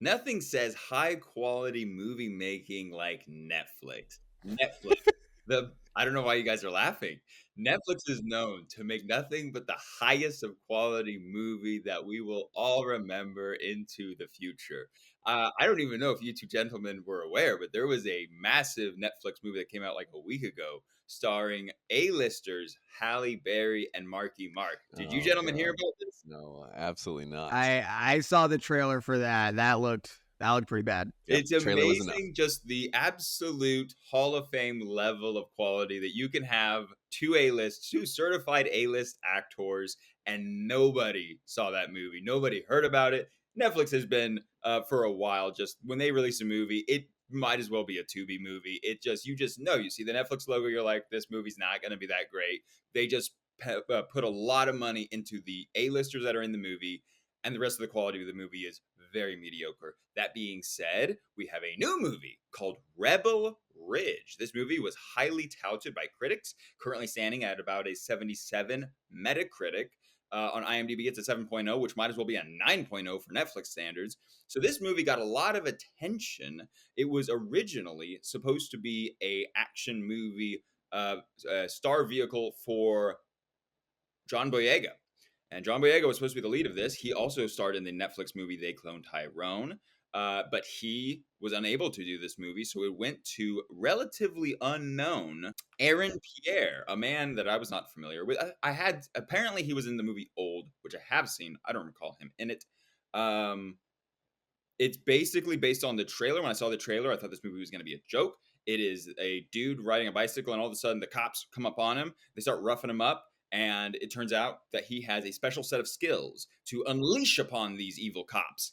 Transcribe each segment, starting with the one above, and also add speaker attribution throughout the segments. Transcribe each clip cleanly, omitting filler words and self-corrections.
Speaker 1: Nothing says high quality movie making like Netflix. Netflix. I don't know why you guys are laughing. Netflix is known to make nothing but the highest of quality movie that we will all remember into the future. I don't even know if you two gentlemen were aware, but there was a massive Netflix movie that came out like a week ago starring A-listers Halle Berry and Marky Mark. Did you
Speaker 2: Oh,
Speaker 1: gentlemen hear
Speaker 2: God.
Speaker 1: about this?
Speaker 2: No, absolutely not.
Speaker 3: I saw the trailer for that. That looked pretty bad.
Speaker 2: Yep,
Speaker 1: It's
Speaker 2: trailer was enough.
Speaker 1: amazing, just the absolute Hall of Fame level of quality that you can have two certified A-list actors, and nobody saw that movie. Nobody heard about it. Netflix has been for a while. Just when they release a movie, it might as well be a Tubi movie. You just know. You see the Netflix logo, you're like, this movie's not going to be that great. They just put a lot of money into the A-listers that are in the movie, and the rest of the quality of the movie is very mediocre. That being said, we have a new movie called Rebel Ridge. This movie was highly touted by critics, currently standing at about a 77 Metacritic. On IMDb, it's a 7.0, which might as well be a 9.0 for Netflix standards. So this movie got a lot of attention. It was originally supposed to be a action movie, star vehicle for John Boyega. And John Boyega was supposed to be the lead of this. He also starred in the Netflix movie They Cloned Tyrone, but he was unable to do this movie, so it went to relatively unknown Aaron Pierre, a man that I was not familiar with. Apparently he was in the movie Old, which I have seen. I don't recall him in it. It's basically based on the trailer. When I saw the trailer, I thought this movie was going to be a joke. It is a dude riding a bicycle, and all of a sudden the cops come up on him. They start roughing him up. And it turns out that he has a special set of skills to unleash upon these evil cops.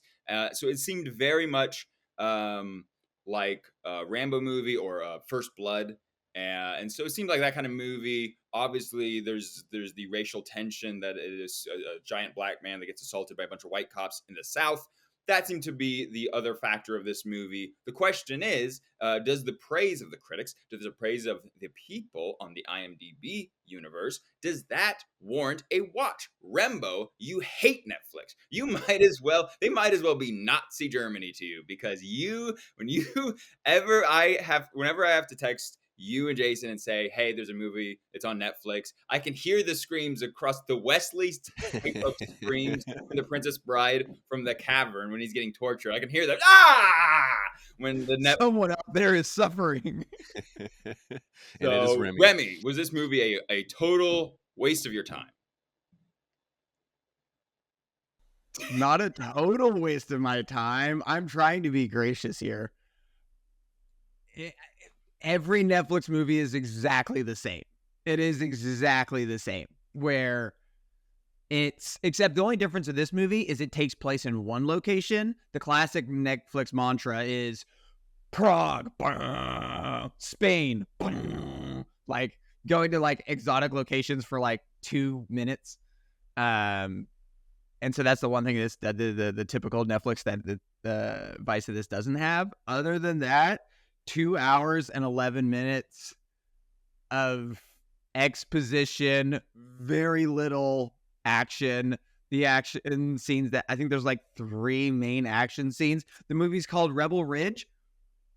Speaker 1: So it seemed very much like a Rambo movie or First Blood. And so it seemed like that kind of movie. Obviously, there's the racial tension that it is a giant black man that gets assaulted by a bunch of white cops in the South. That seemed to be the other factor of this movie. The question is, does the praise of the critics, does the praise of the people on the IMDb universe, does that warrant a watch? Rembo, you hate Netflix. They might as well be Nazi Germany to you, because whenever I have to text you and Jason and say, hey, there's a movie, it's on Netflix, I can hear the screams across the Wesley's type of screams from the Princess Bride from the cavern when he's getting tortured. I can hear that, when
Speaker 3: someone out there is suffering.
Speaker 1: So, Remy, was this movie a total waste of your time?
Speaker 3: Not a total waste of my time. I'm trying to be gracious here. Every Netflix movie is exactly the same. It is exactly the same. Except the only difference of this movie is it takes place in one location. The classic Netflix mantra is Prague, Spain, like going to like exotic locations for like 2 minutes. And so that's the one thing that the typical Netflix that the vice of this doesn't have. Other than that, 2 hours and 11 minutes of exposition, very little action. The action scenes that I think there's like 3 main action scenes. The movie's called Rebel Ridge.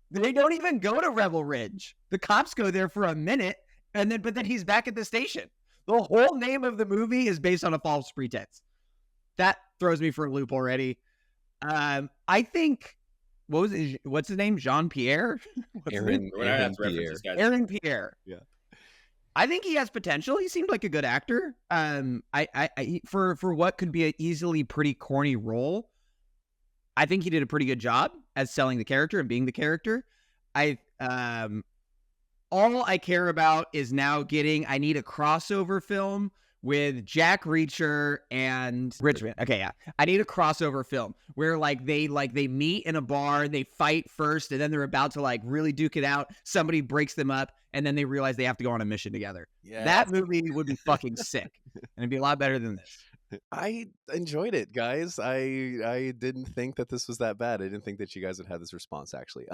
Speaker 3: They don't even go to Rebel Ridge. The cops go there for a minute, but then he's back at the station. The whole name of the movie is based on a false pretense. That throws me for a loop already. I think, what's his name? Jean Pierre?
Speaker 2: Aaron Pierre.
Speaker 3: Aaron Pierre.
Speaker 2: Yeah.
Speaker 3: I think he has potential. He seemed like a good actor. For what could be an easily pretty corny role, I think he did a pretty good job as selling the character and being the character. All I care about is now I need a crossover film with Jack Reacher and Richmond. Okay, yeah. I need a crossover film where they meet in a bar, they fight first, and then they're about to like really duke it out. Somebody breaks them up, and then they realize they have to go on a mission together. Yes. That movie would be fucking sick. And it'd be a lot better than this.
Speaker 2: I enjoyed it, guys. I didn't think that this was that bad. I didn't think that you guys would have this response, actually.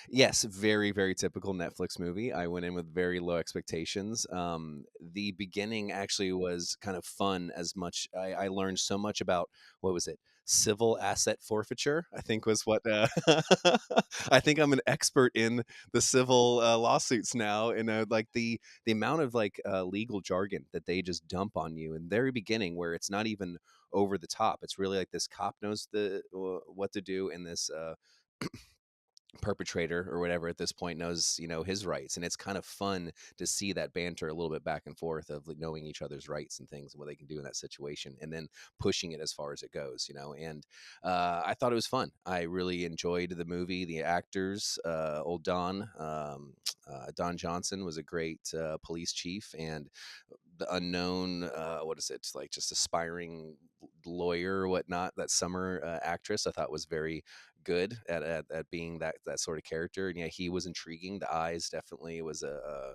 Speaker 2: Yes, very, very typical Netflix movie. I went in with very low expectations. The beginning actually was kind of fun. As much I learned so much about, what was it, civil asset forfeiture, I think was what. I think I'm an expert in the civil lawsuits now, and like the amount of like legal jargon that they just dump on you in the very beginning, where it's not even over the top. It's really like this cop knows the what to do, and this perpetrator or whatever at this point knows, his rights. And it's kind of fun to see that banter a little bit back and forth of like knowing each other's rights and things and what they can do in that situation, and then pushing it as far as it goes. And I thought it was fun. I really enjoyed the movie. The actors, old Don Johnson was a great police chief, and the unknown, what is it, like just aspiring lawyer or whatnot, that Summer actress, I thought was very good at being that sort of character. And yeah, he was intriguing. The eyes definitely was a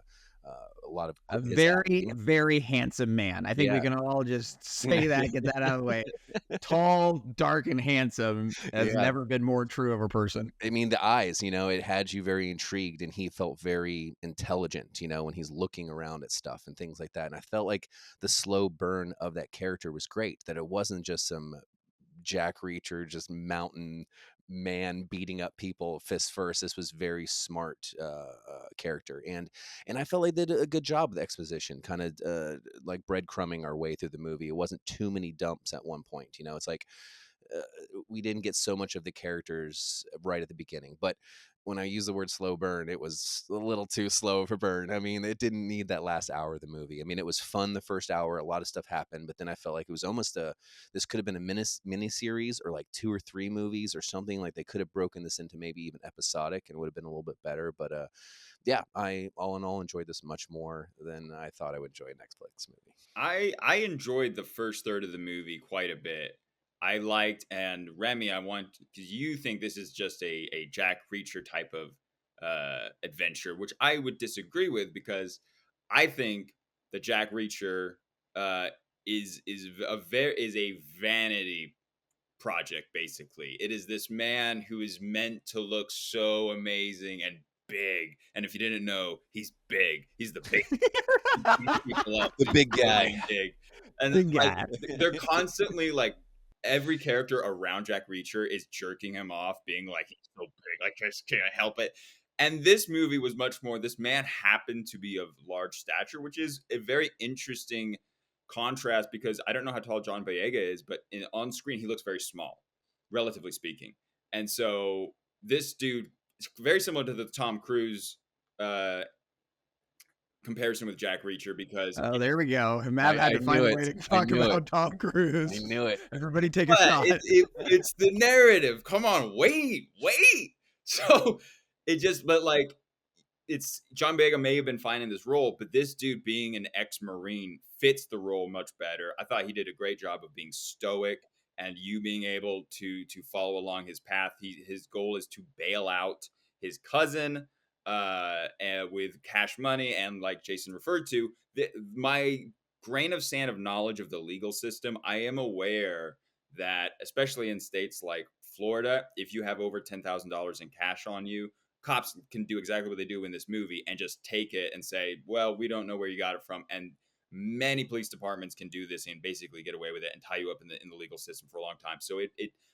Speaker 2: lot of
Speaker 3: A
Speaker 2: his
Speaker 3: very,
Speaker 2: acting.
Speaker 3: very handsome man. I think we
Speaker 2: Yeah.
Speaker 3: can all just say that, get that out of the way. Tall, dark, and handsome has
Speaker 2: Yeah.
Speaker 3: never been more true of a person.
Speaker 2: I mean, the eyes, it had you very intrigued, and he felt very intelligent, when he's looking around at stuff and things like that. And I felt like the slow burn of that character was great, that it wasn't just some Jack Reacher, just mountain man beating up people fist first. This was very smart character, and I felt like they did a good job with the exposition, kind of like breadcrumbing our way through the movie. It wasn't too many dumps at one point. It's like we didn't get so much of the characters right at the beginning. But when I use the word slow burn, it was a little too slow of a burn. I mean, it didn't need that last hour of the movie. I mean, it was fun the first hour. A lot of stuff happened, but then I felt like it was almost this could have been a mini series, or like 2 or 3 movies or something. Like they could have broken this into maybe even episodic, and it would have been a little bit better. But yeah, I all in all enjoyed this much more than I thought I would enjoy a Netflix movie.
Speaker 1: I enjoyed the first third of the movie quite a bit. I liked, and Remy, I want, because you think this is just a Jack Reacher type of adventure, which I would disagree with, because I think the Jack Reacher is a vanity project. Basically, it is this man who is meant to look so amazing and big, and if you didn't know, he's big. He's the big people up,
Speaker 2: The big guy.
Speaker 1: big. And
Speaker 3: Big
Speaker 1: like
Speaker 3: guy.
Speaker 1: they're constantly like, every character around Jack Reacher is jerking him off, being like, he's so big, like I just can't help it. And this movie was much more, this man happened to be of large stature, which is a very interesting contrast, because I don't know how tall John Boyega is, but on screen he looks very small, relatively speaking. And so this dude is very similar to the Tom Cruise comparison with Jack Reacher, because
Speaker 3: Oh, there we go. Matt had
Speaker 2: I
Speaker 3: to find
Speaker 2: knew
Speaker 3: a
Speaker 2: it.
Speaker 3: way to
Speaker 2: I
Speaker 3: talk
Speaker 2: knew
Speaker 3: about Tom Cruise.
Speaker 2: I knew it.
Speaker 3: Everybody take a shot.
Speaker 1: It's the narrative. Come on, wait. So it just, but like, it's John Boyega may have been fine in this role, but this dude, being an ex-Marine, fits the role much better. I thought he did a great job of being stoic, and you being able to follow along his path. His goal is to bail out his cousin with cash money, and like Jason referred to, my grain of sand of knowledge of the legal system, I am aware that, especially in states like Florida, if you have over $10,000 in cash on you, cops can do exactly what they do in this movie and just take it and say, well, we don't know where you got it from. And many police departments can do this and basically get away with it and tie you up in the legal system for a long time. So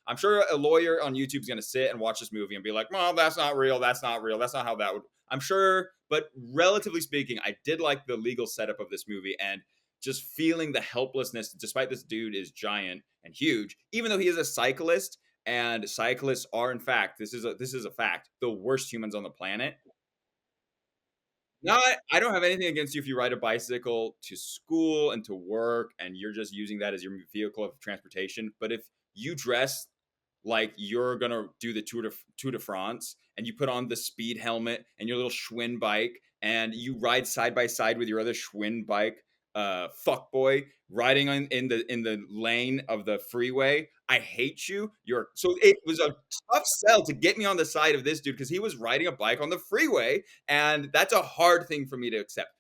Speaker 1: I'm sure a lawyer on YouTube is going to sit and watch this movie and be like, well, that's not real. That's not real. That's not how that would, I'm sure. But relatively speaking, I did like the legal setup of this movie, and just feeling the helplessness, despite this dude is giant and huge, even though he is a cyclist. And cyclists are, in fact, this is a fact, the worst humans on the planet. Not, I don't have anything against you if you ride a bicycle to school and to work, and you're just using that as your vehicle of transportation. But if you dress like you're gonna do the Tour de France, and you put on the speed helmet and your little Schwinn bike, and you ride side by side with your other Schwinn bike, fuck boy, riding in the lane of the freeway, I hate you. So it was a tough sell to get me on the side of this dude, because he was riding a bike on the freeway, and that's a hard thing for me to accept.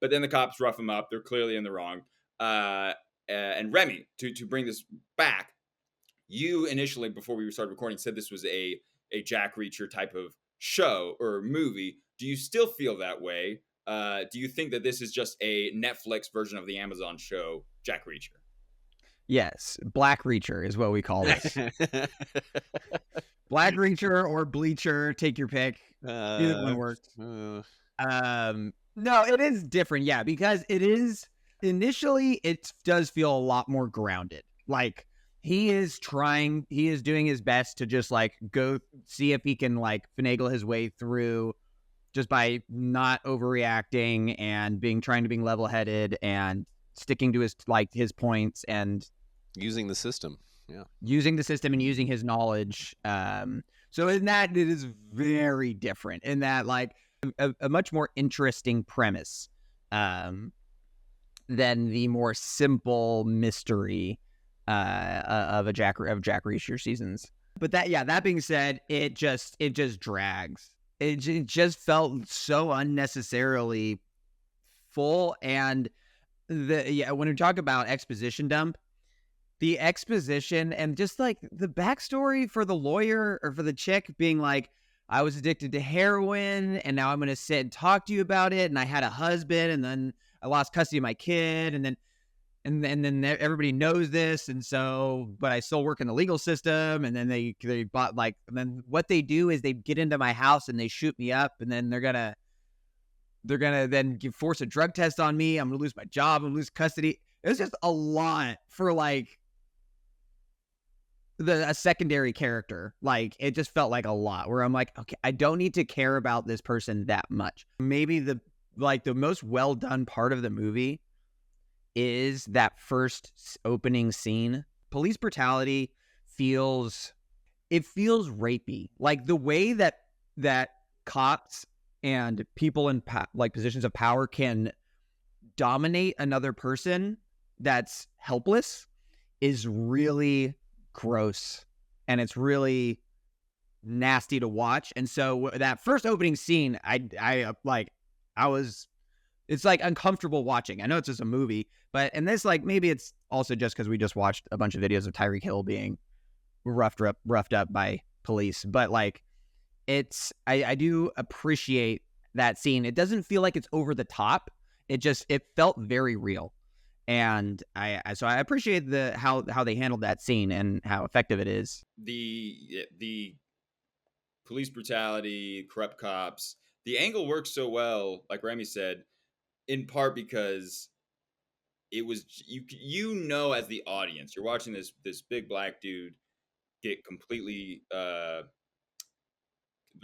Speaker 1: But then the cops rough him up. They're clearly in the wrong. and Remy, to bring this back, you initially, before we started recording, said this was a Jack Reacher type of show or movie. Do you still feel that way? Do you think that this is just a Netflix version of the Amazon show Jack Reacher?
Speaker 3: Yes, Black Reacher is what we call this. Black Reacher or Bleacher, take your pick. Either one works. No, it is different, yeah, because it is initially it does feel a lot more grounded. Like he is doing his best to just like go see if he can like finagle his way through just by not overreacting and trying to be level-headed and sticking to his points and
Speaker 2: using the system. Yeah.
Speaker 3: Using the system and using his knowledge. So in that, it is very different in that, like, a much more interesting premise than the more simple mystery of Jack Reacher seasons. But that being said, it just drags. It just felt so unnecessarily full. And when we talk about exposition dump, the exposition and just like the backstory for the lawyer or for the chick being like, I was addicted to heroin and now I'm going to sit and talk to you about it. And I had a husband and then I lost custody of my kid. And then everybody knows this. And so, but I still work in the legal system. And then they bought and then what they do is they get into my house and they shoot me up. And then they're going to then force a drug test on me. I'm going to lose my job. I'm going to lose custody. It was just a lot for like a secondary character. Like it just felt like a lot where I'm like, okay, I don't need to care about this person that much. Maybe the most well done part of the movie is that first opening scene. Police brutality feels rapey. Like the way that cops and people in positions of power can dominate another person that's helpless is really gross, and it's really nasty to watch. And so that first opening scene, it's like uncomfortable watching. I know it's just a movie, but this maybe it's also just because we just watched a bunch of videos of Tyreek Hill being roughed up by police. But I do appreciate that scene. It doesn't feel like it's over the top. It felt very real. And I appreciate how they handled that scene and how effective it is.
Speaker 1: The police brutality, corrupt cops, the angle works so well, like Remy said, in part because it was as the audience, you're watching this big black dude get completely the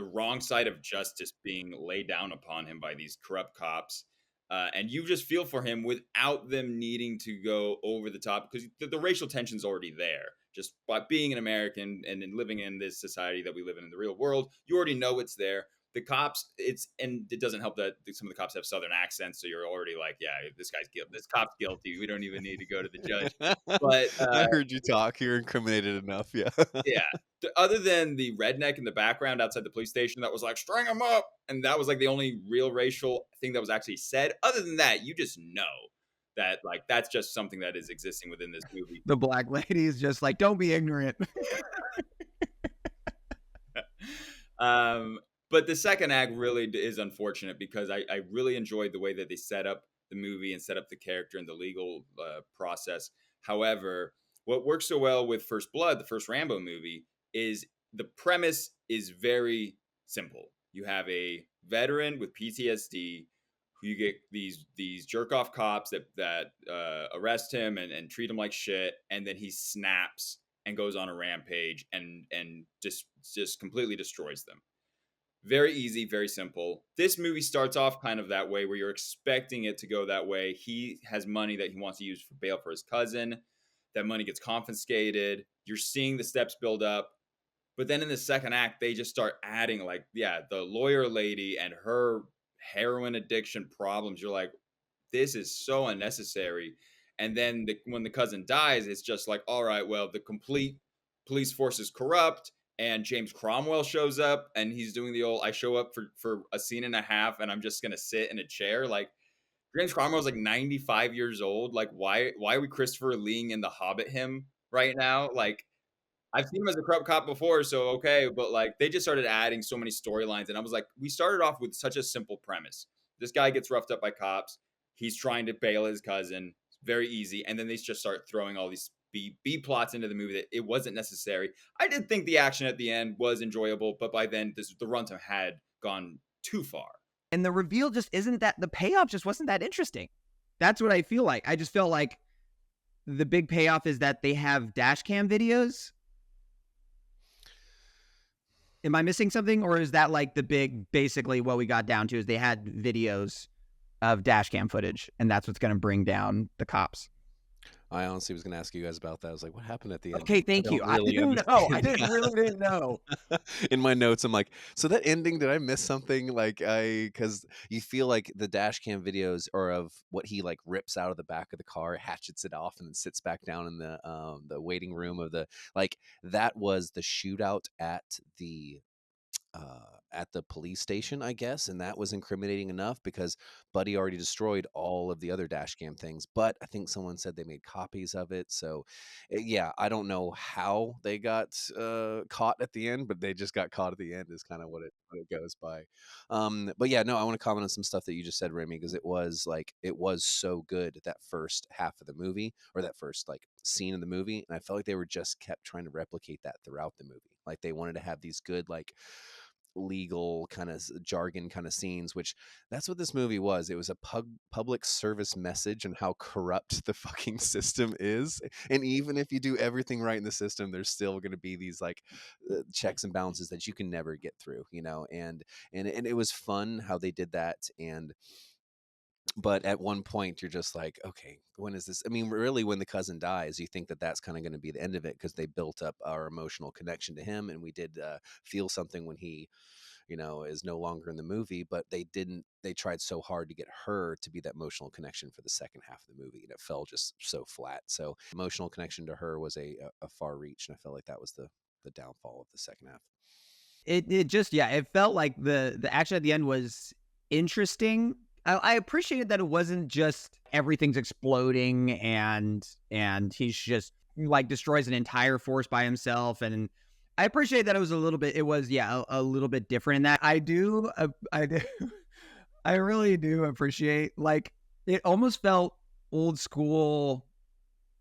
Speaker 1: wrong side of justice being laid down upon him by these corrupt cops. And you just feel for him without them needing to go over the top, because the racial tension's already there. Just by being an American and living in this society that we live in the real world, you already know it's there. The cops, and it doesn't help that some of the cops have Southern accents, so you're already like, yeah, this cop's guilty. We don't even need to go to the judge. But
Speaker 2: I heard you talk. You're incriminated enough. Yeah.
Speaker 1: Yeah. Other than the redneck in the background outside the police station that was like, string him up, and that was like the only real racial thing that was actually said. Other than that, you just know that that's just something that is existing within this movie.
Speaker 3: The black lady is just like, don't be ignorant.
Speaker 1: But the second act really is unfortunate because I really enjoyed the way that they set up the movie and set up the character and the legal process. However, what works so well with First Blood, the first Rambo movie, is the premise is very simple. You have a veteran with PTSD who you get these jerk off cops that arrest him and treat him like shit, and then he snaps and goes on a rampage and just completely destroys them. Very easy, very simple. This movie starts off kind of that way, where you're expecting it to go that way. He has money that he wants to use for bail for his cousin. That money gets confiscated. You're seeing the steps build up. But then in the second act, they just start adding the lawyer lady and her heroin addiction problems. You're like, this is so unnecessary. And then when the cousin dies, it's just like, all right, well, the complete police force is corrupt. And James Cromwell shows up and he's doing the old, I show up for a scene and a half and I'm just going to sit in a chair. Like, James Cromwell's like 95 years old. Like, why are we Christopher Leeing in the Hobbit him right now? Like, I've seen him as a corrupt cop before, so okay, but like they just started adding so many storylines, and I was like, we started off with such a simple premise. This guy gets roughed up by cops. He's trying to bail his cousin. It's very easy, and then they just start throwing all these B plots into the movie that it wasn't necessary. I did think the action at the end was enjoyable, but by then the runtime had gone too far.
Speaker 3: And the reveal just isn't that, the payoff just wasn't that interesting. That's what I feel like. I just felt like the big payoff is that they have dash cam videos. Am I missing something? Or is that like the big, basically what we got down to is they had videos of dash cam footage, and that's what's going to bring down the cops?
Speaker 2: I honestly was going to ask you guys about that. I was like, what happened at the end?
Speaker 3: Okay, thank you. I didn't know. I really didn't know.
Speaker 2: In my notes, I'm like, so that ending, did I miss something? Like, because you feel like the dash cam videos are of what he like rips out of the back of the car, hatchets it off, and then sits back down in the waiting room of the, like, that was the shootout at the police station, I guess, and that was incriminating enough because Buddy already destroyed all of the other dash cam things. But I think someone said they made copies of it, so yeah, I don't know how they got caught at the end, but they just got caught at the end is kind of what it goes by. But yeah, no, I want to comment on some stuff that you just said, Remy, because it was so good that first half of the movie, or that first like scene in the movie, and I felt like they were just kept trying to replicate that throughout the movie. Like they wanted to have these good like legal kind of jargon kind of scenes, which that's what this movie was. It was a public service message on how corrupt the fucking system is, and even if you do everything right in the system, there's still going to be these like checks and balances that you can never get through, you know. And it was fun how they did that. But at one point you're just like, okay, when is this? I mean, really, when the cousin dies, you think that that's kind of going to be the end of it, because they built up our emotional connection to him, and we did feel something when he, you know, is no longer in the movie. But they tried so hard to get her to be that emotional connection for the second half of the movie, and it fell just so flat. So emotional connection to her was a far reach, and I felt like that was the downfall of the second half.
Speaker 3: It just, yeah, it felt like the action at the end was interesting. I appreciated that it wasn't just everything's exploding and he's just like destroys an entire force by himself. And I appreciate that it was a little bit different in that. I do I really do appreciate, like, it almost felt old school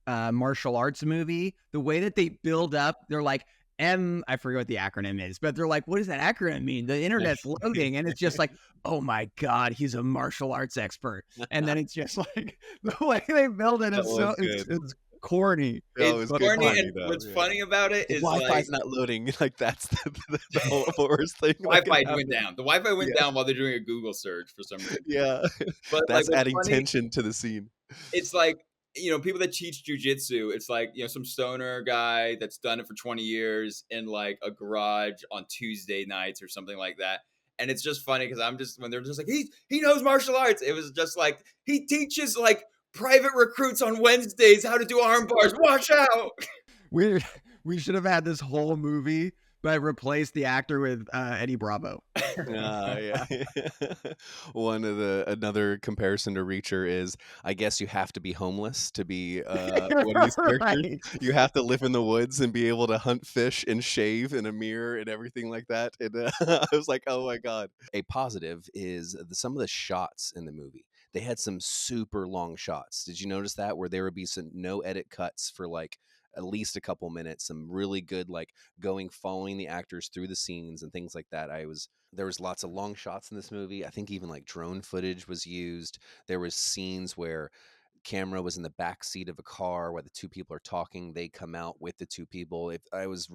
Speaker 3: martial arts movie, the way that they build up. They're like, I forget what the acronym is, but they're like, what does that acronym mean? The internet's loading, and it's just like, oh my God, he's a martial arts expert. And then it's just like, the way they build it is so, it's corny.
Speaker 1: It's corny, and what's funny about it is
Speaker 2: Wi-Fi's
Speaker 1: like,
Speaker 2: not loading. Like that's the whole worst thing.
Speaker 1: Wi-Fi went down. The Wi-Fi went down while they're doing a Google search for some reason.
Speaker 2: Yeah,
Speaker 1: but
Speaker 2: that's
Speaker 1: like,
Speaker 2: adding tension to the scene.
Speaker 1: It's like, you know, people that teach jujitsu, it's like, you know, some stoner guy that's done it for 20 years in like a garage on Tuesday nights or something like that. And it's just funny because when they're just like, he knows martial arts. It was just like, he teaches like private recruits on Wednesdays how to do arm bars. Watch out.
Speaker 3: We should have had this whole movie, but replace the actor with Eddie Bravo.
Speaker 2: Yeah. Another comparison to Reacher is, I guess you have to be homeless to be one of these characters. Right. You have to live in the woods and be able to hunt fish and shave in a mirror and everything like that. And I was like, oh my God. A positive is some of the shots in the movie. They had some super long shots. Did you notice that, where there would be some no edit cuts for like at least a couple minutes, some really good like following the actors through the scenes and things like that. There was lots of long shots in this movie. I think even like drone footage was used. There was scenes where camera was in the back seat of a car where the two people are talking. They come out with the two people. That was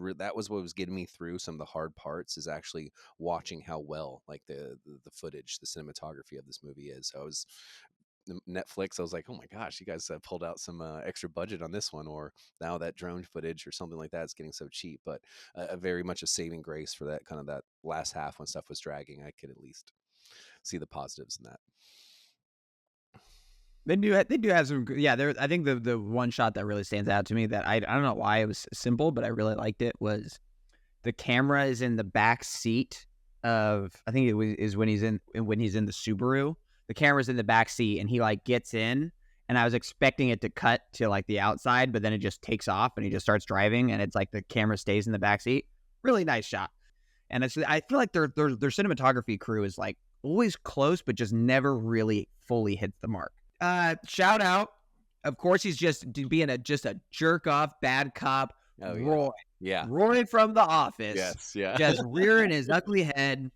Speaker 2: what was getting me through some of the hard parts, is actually watching how well like the footage, the cinematography of this movie is. So I was Netflix, I was like, oh my gosh, you guys pulled out some extra budget on this one, or now that drone footage or something like that is getting so cheap. But very much a saving grace for that kind of that last half when stuff was dragging. I could at least see the positives in that.
Speaker 3: They do have some, yeah. I think the one shot that really stands out to me, that I don't know why it was simple, but I really liked it, was the camera is in the back seat of, I think it is when he's in the Subaru. the camera's in the back seat, and he like gets in, and I was expecting it to cut to like the outside, but then it just takes off, and he just starts driving, and it's like the camera stays in the back seat. Really nice shot. And I feel like their cinematography crew is like always close, but just never really fully hits the mark. Shout out, of course, he's just being just a jerk off bad cop.
Speaker 2: Oh, yeah.
Speaker 3: Roy,
Speaker 2: Yeah.
Speaker 3: Roy from The Office.
Speaker 2: Yes. Yeah.
Speaker 3: Just rearing his ugly head.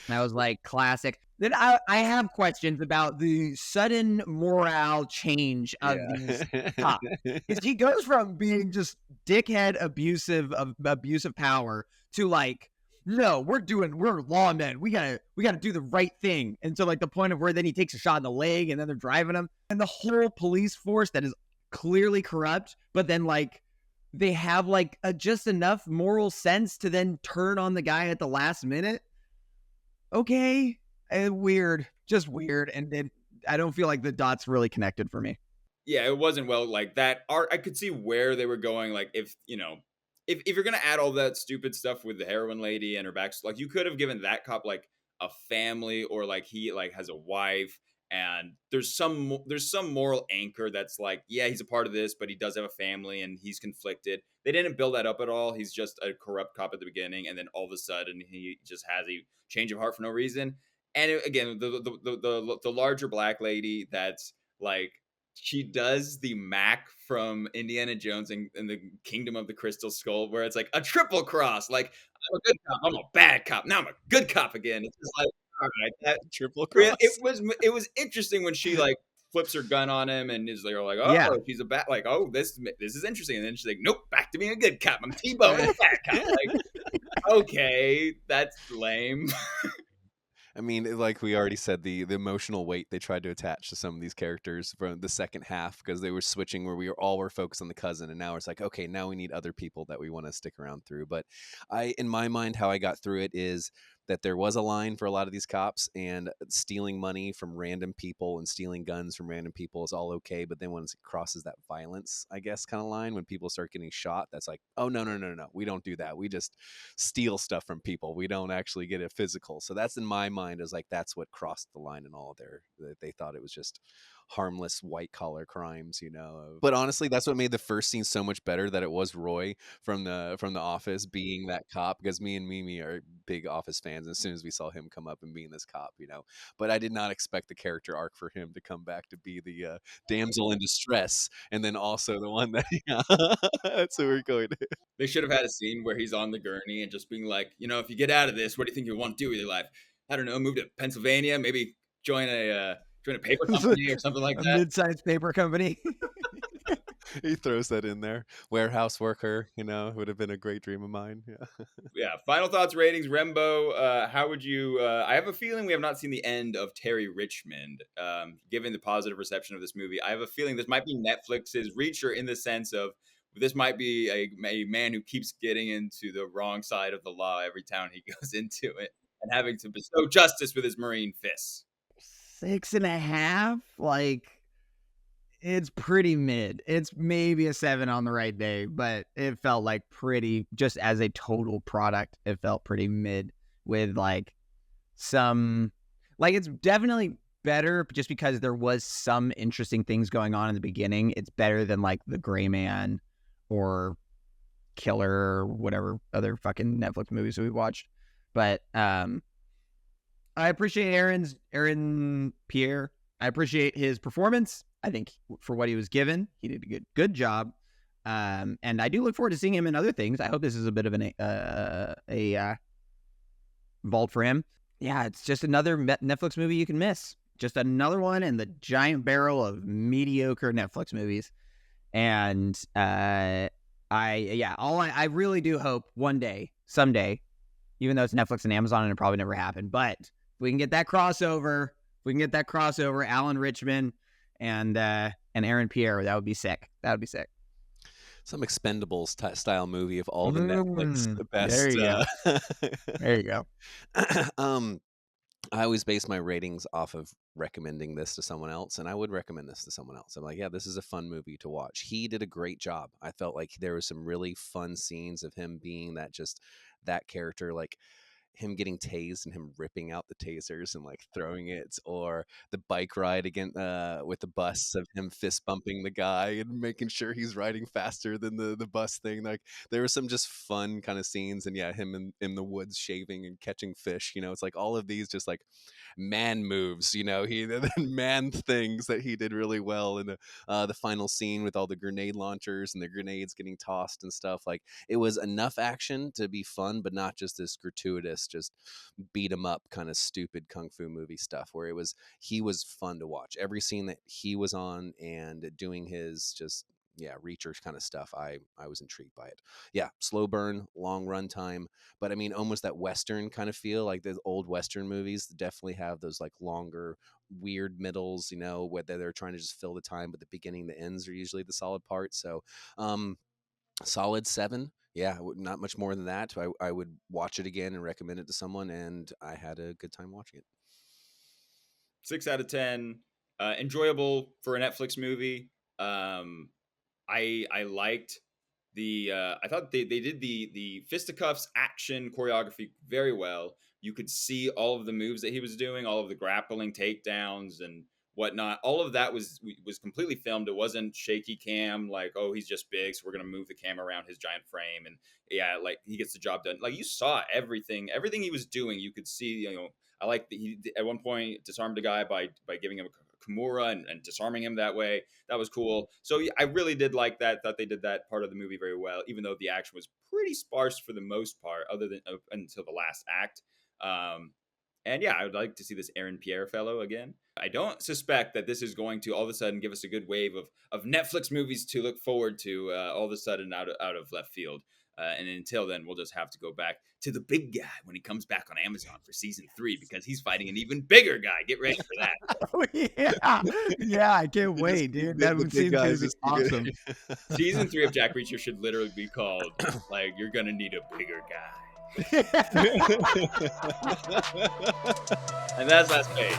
Speaker 3: And I was like, classic. Then I have questions about the sudden morale change of these cops. Because he goes from being just dickhead abusive power to like, no, we're lawmen. We gotta do the right thing. And so like the point of where then he takes a shot in the leg and then they're driving him. And the whole police force that is clearly corrupt, but then like they have like just enough moral sense to then turn on the guy at the last minute. Okay. Weird. Just weird. And then I don't feel like the dots really connected for me.
Speaker 1: Yeah, it wasn't well like that. Art, I could see where they were going. Like if you're gonna add all that stupid stuff with the heroin lady and her back, like you could have given that cop like a family, or like he like has a wife, and there's some moral anchor that's like, yeah, he's a part of this, but he does have a family and he's conflicted. They didn't build that up at all. He's just a corrupt cop at the beginning, and then all of a sudden he just has a change of heart for no reason. And again, the larger black lady that's like, she does the Mac from Indiana Jones and the Kingdom of the Crystal Skull, where it's like a triple cross. Like, I'm a good cop, I'm a bad cop, now I'm a good cop again. It's just like, all right, that
Speaker 2: triple cross.
Speaker 1: It was interesting when she like flips her gun on him and is like, oh, yeah, she's a bad, like, oh, this is interesting. And then she's like, nope, back to being a good cop. I'm T-Bone, a bad cop. Like, okay, that's lame.
Speaker 2: I mean, like we already said, the emotional weight they tried to attach to some of these characters from the second half, because they were switching where we were focused on the cousin, and now it's like, okay, now we need other people that we want to stick around through. But in my mind, how I got through it is that there was a line for a lot of these cops, and stealing money from random people and stealing guns from random people is all okay. But then once it crosses that violence, I guess, kind of line, when people start getting shot, that's like, oh, no, we don't do that. We just steal stuff from people. We don't actually get it physical. So that's in my mind, is like, that's what crossed the line in all of they thought it was just harmless white collar crimes, But honestly, that's what made the first scene so much better, that it was Roy from the Office being that cop, because me and Mimi are big Office fans, and as soon as we saw him come up and being this cop, but I did not expect the character arc for him to come back to be the damsel in distress, and then also the one that that's what we're going to.
Speaker 1: They should have had a scene where he's on the gurney and just being like, if you get out of this, what do you think you want to do with your life? I don't know, move to Pennsylvania, maybe join a paper company or something like that.
Speaker 3: A mid-sized paper company.
Speaker 2: He throws that in there. Warehouse worker, would have been a great dream of mine. Yeah.
Speaker 1: Yeah. Final thoughts, ratings, Rembo. How would you? I have a feeling we have not seen the end of Terry Richmond. Given the positive reception of this movie, I have a feeling this might be Netflix's reacher, in the sense of this might be a man who keeps getting into the wrong side of the law every time he goes into it, and having to bestow justice with his marine fists.
Speaker 3: 6.5, like, it's pretty mid. It's maybe a 7 on the right day, but it felt like pretty, just as a total product, it felt pretty mid, with like some, like, it's definitely better just because there was some interesting things going on in the beginning. It's better than like The Gray Man or Killer or whatever other fucking Netflix movies we watched. But I appreciate Aaron Pierre. I appreciate his performance. I think for what he was given, he did a good job. And I do look forward to seeing him in other things. I hope this is a bit of a vault for him. Yeah, it's just another Netflix movie you can miss. Just another one in the giant barrel of mediocre Netflix movies. And I really do hope one day, someday, even though it's Netflix and Amazon and it probably never happened, but if we can get that crossover, Alan Richmond and Aaron Pierre, that would be sick.
Speaker 2: Some Expendables style movie of all the Netflix, the best.
Speaker 3: There you go. There you go.
Speaker 2: I always base my ratings off of recommending this to someone else, and I would recommend this to someone else. I'm like, yeah, this is a fun movie to watch. He did a great job. I felt like there was some really fun scenes of him being that character. Like, him getting tased and him ripping out the tasers and like throwing it, or the bike ride again with the bus of him fist bumping the guy and making sure he's riding faster than the bus thing. Like there were some just fun kind of scenes, and yeah, him in the woods shaving and catching fish. It's like all of these just like man moves. He man things that he did really well. And the final scene with all the grenade launchers and the grenades getting tossed and stuff, like it was enough action to be fun, but not just this gratuitous, just beat 'em up kind of stupid kung fu movie stuff, where he was fun to watch. Every scene that he was on and doing his just reacher kind of stuff, I was intrigued by it. Yeah, slow burn, long run time, but I mean almost that Western kind of feel, like the old Western movies definitely have those like longer weird middles, whether they're trying to just fill the time, but the beginning, the ends are usually the solid part. So solid 7. Yeah, not much more than that. I would watch it again and recommend it to someone, and I had a good time watching it.
Speaker 1: 6 out of 10. Enjoyable for a Netflix movie. I liked the I thought they did the fisticuffs action choreography very well. You could see all of the moves that he was doing, all of the grappling takedowns and whatnot. All of that was completely filmed. It wasn't shaky cam, like, oh, he's just big, so we're gonna move the camera around his giant frame, and yeah, like he gets the job done. Like you saw everything he was doing. You could see, I like that he at one point disarmed a guy by giving him a Kimura and disarming him that way. That was cool. So I really did like that. Thought they did that part of the movie very well, even though the action was pretty sparse for the most part, other than until the last act. And yeah, I would like to see this Aaron Pierre fellow again. I don't suspect that this is going to all of a sudden give us a good wave of Netflix movies to look forward to all of a sudden out of left field. And until then, we'll just have to go back to the big guy when he comes back on Amazon for season 3, because he's fighting an even bigger guy. Get ready for that.
Speaker 3: Oh, yeah, I can't wait, dude. That would seem to be awesome.
Speaker 1: Season 3 of Jack Reacher should literally be called, like, you're gonna need a bigger guy. And that's last page.